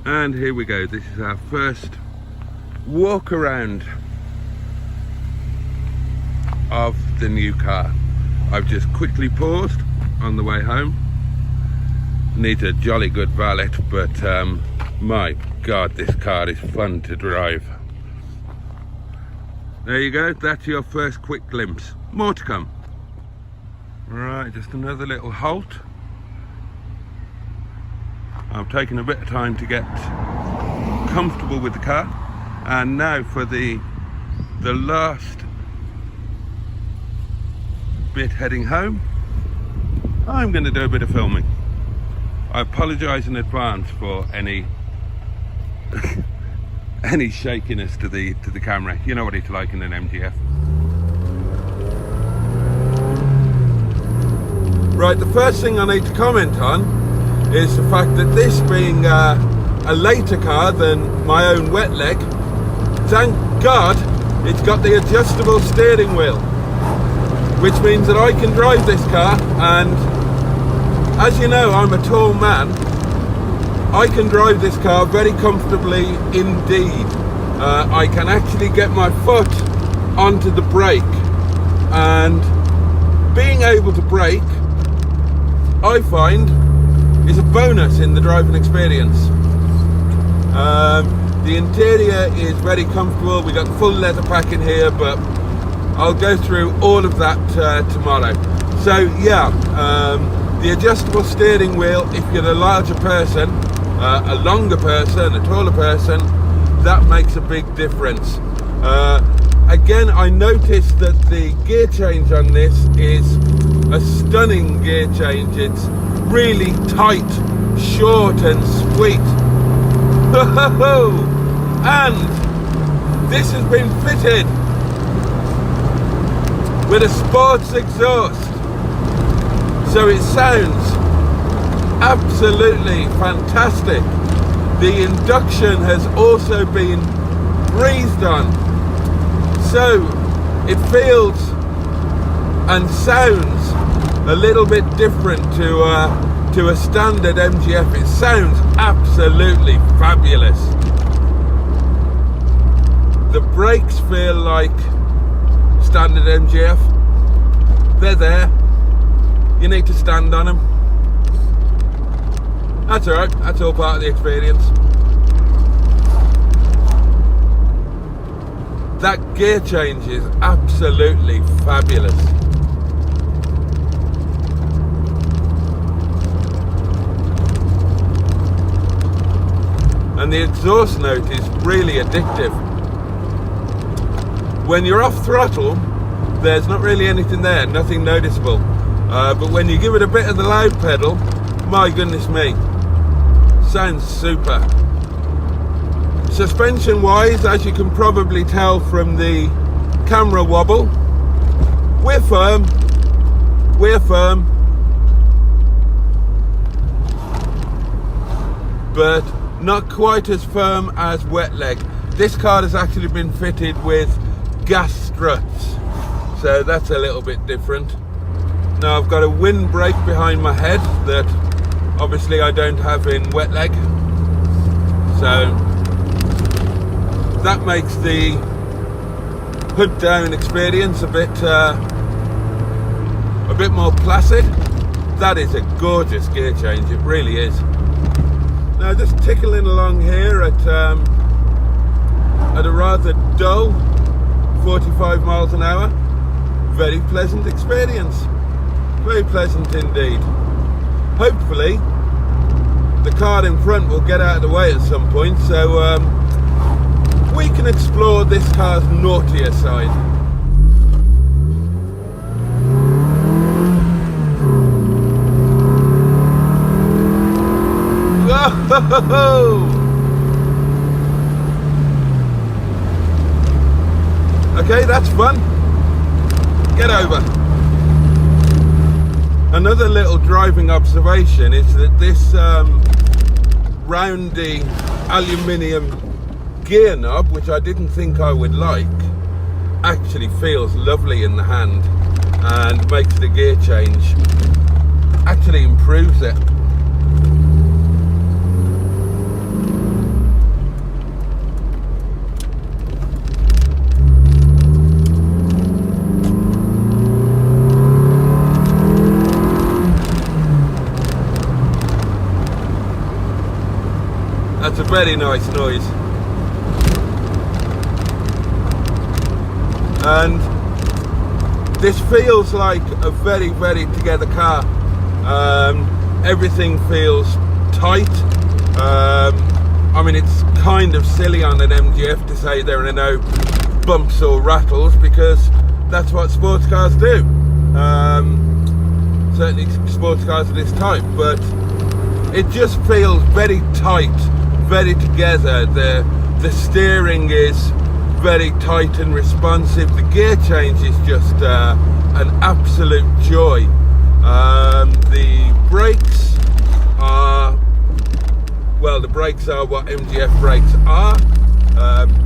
And here we go, this is our first walk around of the new car. I've just quickly paused on the way home. Needs a jolly good valet, but my God, this car is fun to drive. There you go, that's your first quick glimpse. More to come. Right, just another little halt. I've taken a bit of time to get comfortable with the car, and now for the last bit heading home, I'm going to do a bit of filming. I apologise in advance for any any shakiness to the camera. You know what it's like in an MGF. Right, the first thing I need to comment on is the fact that this being a later car than my own wet leg, thank God it's got the adjustable steering wheel, which means that I can drive this car, and as you know, I'm a tall man. I can drive this car very comfortably indeed. I can actually get my foot onto the brake, and being able to brake, I find, is a bonus in the driving experience. The interior is very comfortable. We got full leather pack in here, but I'll go through all of that tomorrow. So yeah, the adjustable steering wheel, if you're a larger person, a longer person, a taller person, that makes a big difference. Again, I noticed that the gear change on this is a stunning gear change. It's really tight, short and sweet. And this has been fitted with a sports exhaust, so it sounds absolutely fantastic. The induction has also been breathed on, so it feels and sounds a little bit different to a standard MGF. It sounds absolutely fabulous. The brakes feel like standard MGF. They're there. You need to stand on them. That's alright, that's all part of the experience. That gear change is absolutely fabulous. And the exhaust note is really addictive. When you're off throttle, there's not really anything there, nothing noticeable. But when you give it a bit of the loud pedal, my goodness me, sounds super. Suspension wise, as you can probably tell from the camera wobble, we're firm, but not quite as firm as wet leg. This car has actually been fitted with gas struts, so that's a little bit different. Now I've got a windbreak behind my head that obviously I don't have in wet leg, so that makes the hood down experience a bit more placid. That is a gorgeous gear change, it really is. Now just tickling along here at a rather dull 45 miles an hour. Very pleasant experience, very pleasant indeed. Hopefully the car in front will get out of the way at some point, so we can explore this car's naughtier side. Okay, that's fun. Get over. Another little driving observation is that this roundy aluminium gear knob, which I didn't think I would like, actually feels lovely in the hand and makes the gear change, actually improves it. That's a very nice noise. And this feels like a very, very together car. Everything feels tight. I mean, it's kind of silly on an MGF to say there are no bumps or rattles, because that's what sports cars do. Certainly sports cars of this type, but it just feels very tight, very together. The steering is very tight and responsive. The gear change is just an absolute joy. The brakes are, well, the brakes are what MGF brakes are.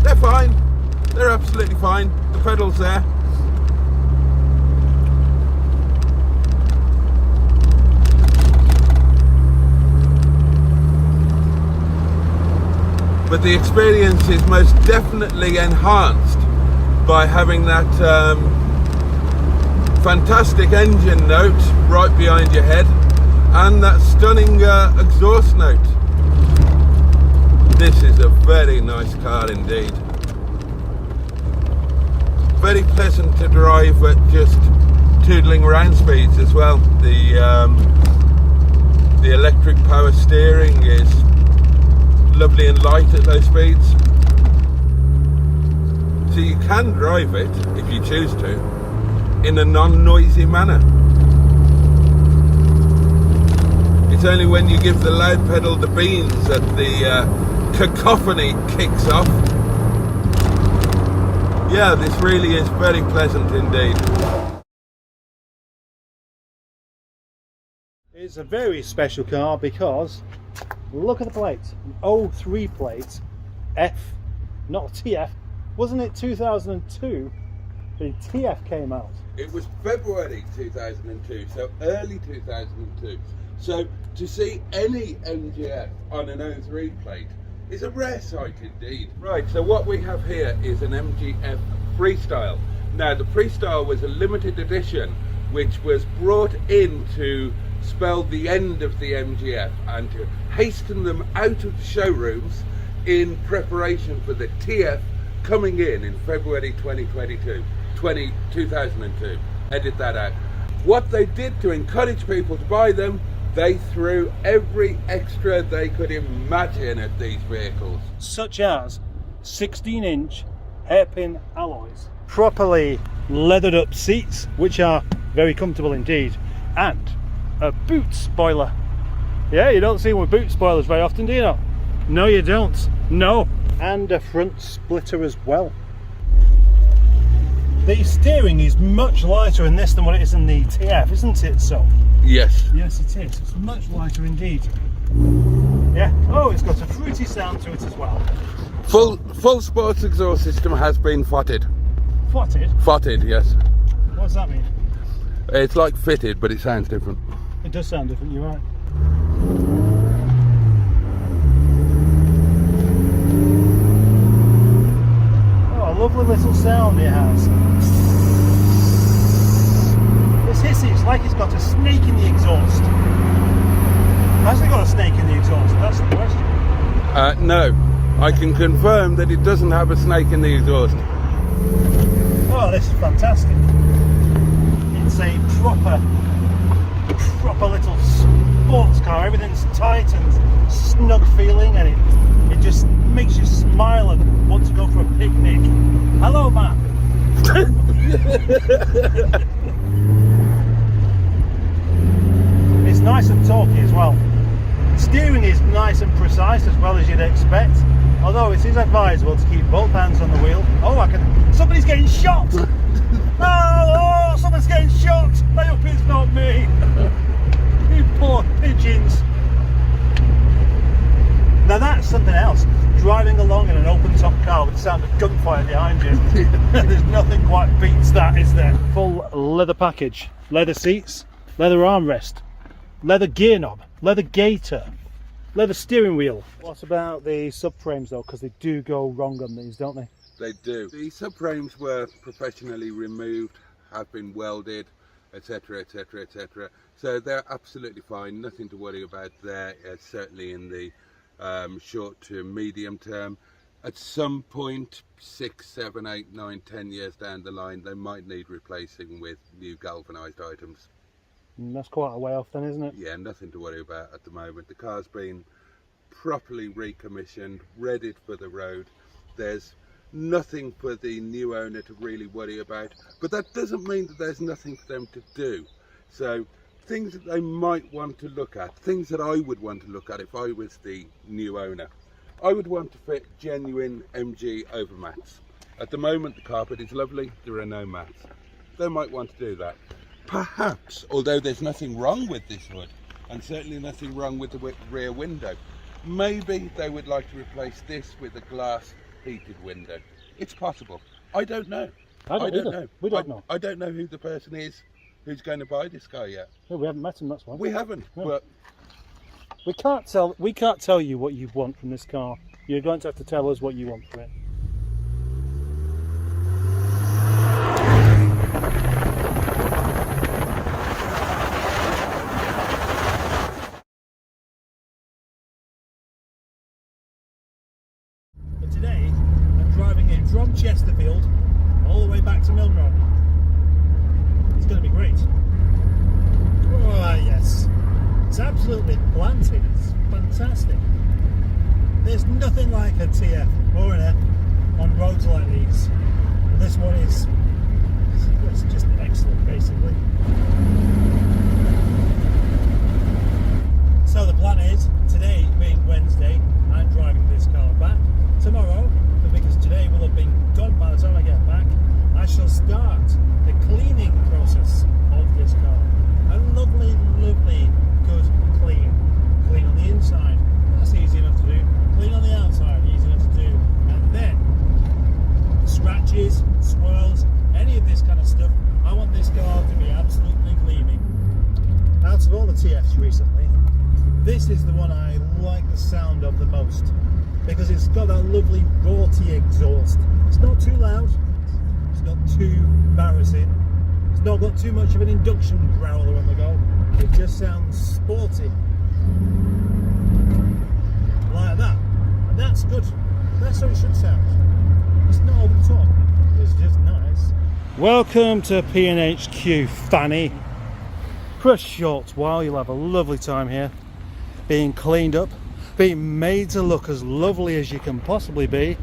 They're fine. They're absolutely fine. The pedal's there. But the experience is most definitely enhanced by having that fantastic engine note right behind your head and that stunning exhaust note. This is a very nice car indeed. Very pleasant to drive at just tootling around speeds as well. The electric power steering is lovely and light at those speeds, so you can drive it if you choose to in a non-noisy manner. It's only when you give the loud pedal the beans that the cacophony kicks off. Yeah, this really is very pleasant indeed. It's a very special car because look at the plates, an 03 plate, F, not TF. Wasn't it 2002 the TF came out? It was February 2002, so early 2002. So to see any MGF on an 03 plate is a rare sight indeed. Right, so what we have here is an MGF Freestyle. Now the Freestyle was a limited edition which was brought in to spell the end of the MGF and to hasten them out of the showrooms in preparation for the TF coming in February 2002. Edit that out. What they did to encourage people to buy them, they threw every extra they could imagine at these vehicles. Such as 16-inch hairpin alloys, properly leathered up seats, which are very comfortable indeed, and a boot spoiler. Yeah, you don't see them with boot spoilers very often, do you not? No, you don't. No. And a front splitter as well. The steering is much lighter in this than what it is in the TF, isn't it? So yes, yes, it is. It's much lighter indeed. Yeah. Oh, it's got a fruity sound to it as well. Full sports exhaust system has been fotted. Fotted? Fotted, yes. What's that mean? It's like fitted, but it sounds different. It does sound different, you're right. Oh, a lovely little sound it has. It's hissy, it's like it's got a snake in the exhaust. Has it got a snake in the exhaust? That's the question. No, I can confirm that it doesn't have a snake in the exhaust. Oh, this is fantastic. It's a proper little sports car. Everything's tight and snug feeling, and it just makes you smile and want to go for a picnic. Hello, Matt. It's nice and torquey as well. Steering is nice and precise as well as you'd expect, although it is advisable to keep both hands on the wheel. Oh, somebody's getting shot! Oh, someone's getting shot! I hope it's not me! You poor pigeons! Now that's something else. Driving along in an open top car with the sound of gunfire behind you. There's nothing quite beats that, is there? Full leather package, leather seats, leather armrest, leather gear knob, leather gaiter, leather steering wheel. What about the subframes though? Because they do go wrong on these, don't they? They do. The subframes were professionally removed, have been welded, etc, etc, etc. So they're absolutely fine, nothing to worry about there, certainly in the short to medium term. At some point, 6, 7, 8, 9, 10 years down the line, they might need replacing with new galvanised items. That's quite a way off then, isn't it? Yeah, nothing to worry about at the moment. The car's been properly recommissioned, readied for the road. There's nothing for the new owner to really worry about, but that doesn't mean that there's nothing for them to do. So things that they might want to look at, things that I would want to look at if I was the new owner. I would want to fit genuine MG overmats. At the moment the carpet is lovely, there are no mats. They might want to do that. Perhaps, although there's nothing wrong with this hood, and certainly nothing wrong with the rear window, maybe they would like to replace this with a glass heated window. It's possible. I don't know. I don't know. We don't know. I don't know who the person is who's going to buy this car yet. No, we haven't met him, that's why. We haven't, no. But we can't tell you what you want from this car. You're going to have to tell us what you want from it. But today, I'm driving it from Chesterfield all the way back to Milnrow. It's going to be great. Oh, yes. It's absolutely planted. It's fantastic. There's nothing like a TF or an F on roads like these. And this one is it's just excellent, basically. So the plan is, today being Wednesday, I'm driving this car back. Tomorrow, because today will have been gone by the time I get back, I shall start the cleaning process of this car. A lovely, lovely, good clean. Clean on the inside, that's easy enough to do. Clean on the outside, easy enough to do. And then, scratches, swirls, any of this kind of stuff, I want this car to be absolutely gleaming. Out of all the TFs recently, this is the one I like the sound of the most, because it's got that lovely raughty exhaust. It's not too loud, it's not too embarrassing, it's not got too much of an induction growler on the go. It just sounds sporty. Like that. And that's good. That's how it should sound. It's not over the top, it's just nice. Welcome to P&HQ, Fanny. For a short while you'll have a lovely time here, being cleaned up, being made to look as lovely as you can possibly be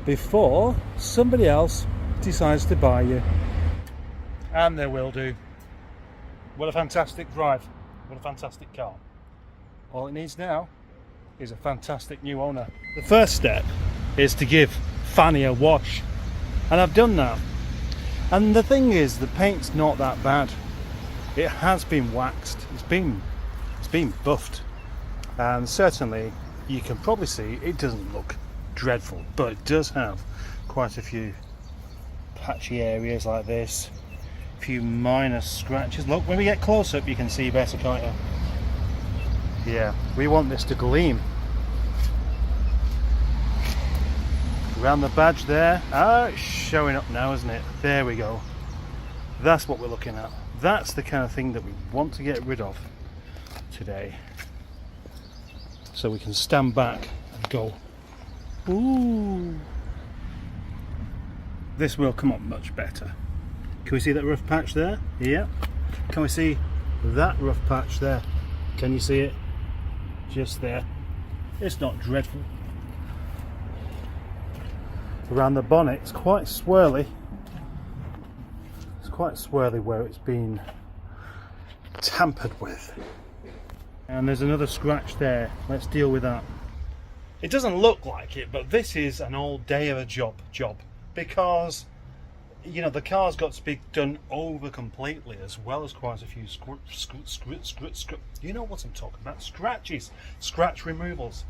before somebody else decides to buy you. And they will do. What a fantastic drive. What a fantastic car. All it needs now is a fantastic new owner. The first step is to give Fanny a wash, and I've done that. And the thing is, the paint's not that bad. It has been waxed, it's been buffed, and certainly you can probably see it doesn't look dreadful, but it does have quite a few patchy areas like this. A few minor scratches. Look, when we get close up you can see better, can't you? Yeah, we want this to gleam. Around the badge there. Ah, it's showing up now, isn't it? There we go. That's what we're looking at. That's the kind of thing that we want to get rid of today. So we can stand back and go, ooh. This will come up much better. Can we see that rough patch there? Yeah. Can we see that rough patch there? Can you see it? Just there. It's not dreadful. Around the bonnet, it's quite swirly. It's quite swirly where it's been tampered with. And there's another scratch there. Let's deal with that. It doesn't look like it, but this is an all day of a job. Because, you know, the car's got to be done over completely, as well as quite a few you know what I'm talking about, scratches, scratch removals.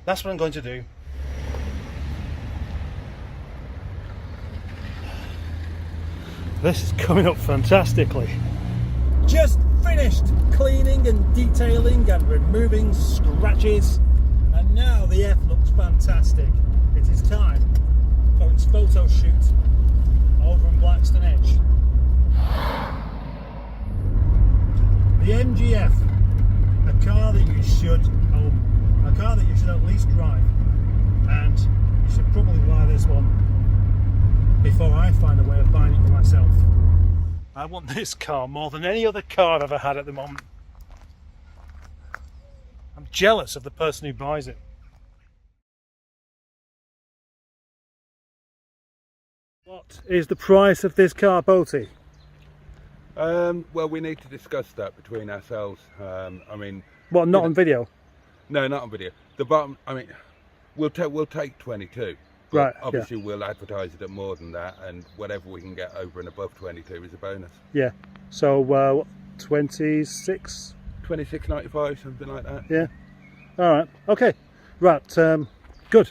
That's what I'm going to do. This is coming up fantastically. Just finished cleaning and detailing and removing scratches, and now the F looks fantastic. It is time for its photo shoot over in Blackstone Edge. The MGF, a car that you should own, a car that you should at least drive, and you should probably buy this one before I find a way of buying it for myself. I want this car more than any other car I've ever had at the moment. I'm jealous of the person who buys it. What is the price of this car, Boaty? Well, we need to discuss that between ourselves. I mean, what? Not on video? No, not on video. The bottom. I mean, we'll take 22. Right. Obviously, we'll advertise it at more than that, and whatever we can get over and above 22 is a bonus. Yeah. So, what, 26? 26.95, something like that. Yeah. All right. Okay. Right. Good.